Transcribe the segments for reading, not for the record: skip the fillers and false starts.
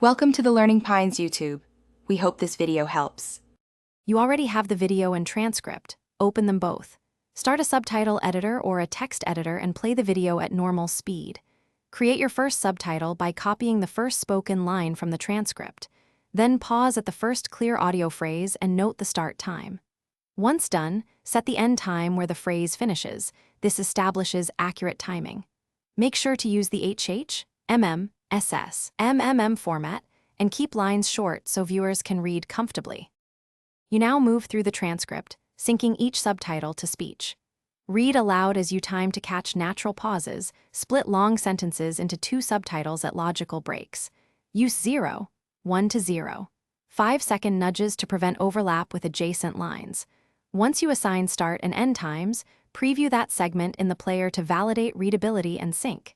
Welcome to the Learning Pines YouTube. We hope this video helps. You already have the video and transcript. Open them both. Start a subtitle editor or a text editor and play the video at normal speed. Create your first subtitle by copying the first spoken line from the transcript. Then pause at the first clear audio phrase and note the start time. Once done, set the end time where the phrase finishes. This establishes accurate timing. Make sure to use the HH, MM, SS, MMM format and keep lines short so viewers can read comfortably. You now move through the transcript, syncing each subtitle to speech. Read aloud as you time to catch natural pauses, split long sentences into 2 subtitles at logical breaks. Use 0, 1 to 0, 5-second nudges to prevent overlap with adjacent lines. Once you assign start and end times, preview that segment in the player to validate readability and sync.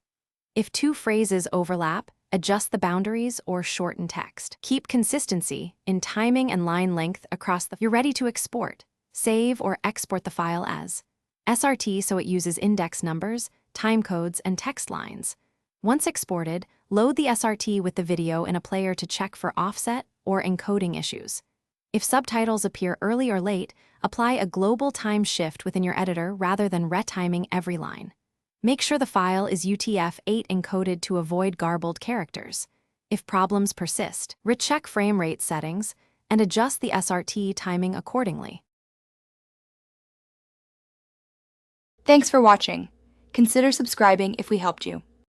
If 2 phrases overlap, adjust the boundaries or shorten text. Keep consistency in timing and line length across the. You're ready to export. Save or export the file as SRT so it uses index numbers, time codes, and text lines. Once exported, load the SRT with the video in a player to check for offset or encoding issues. If subtitles appear early or late, apply a global time shift within your editor rather than retiming every line. Make sure the file is UTF-8 encoded to avoid garbled characters. If problems persist, recheck frame rate settings and adjust the SRT timing accordingly. Thanks for watching. Consider subscribing if we helped you.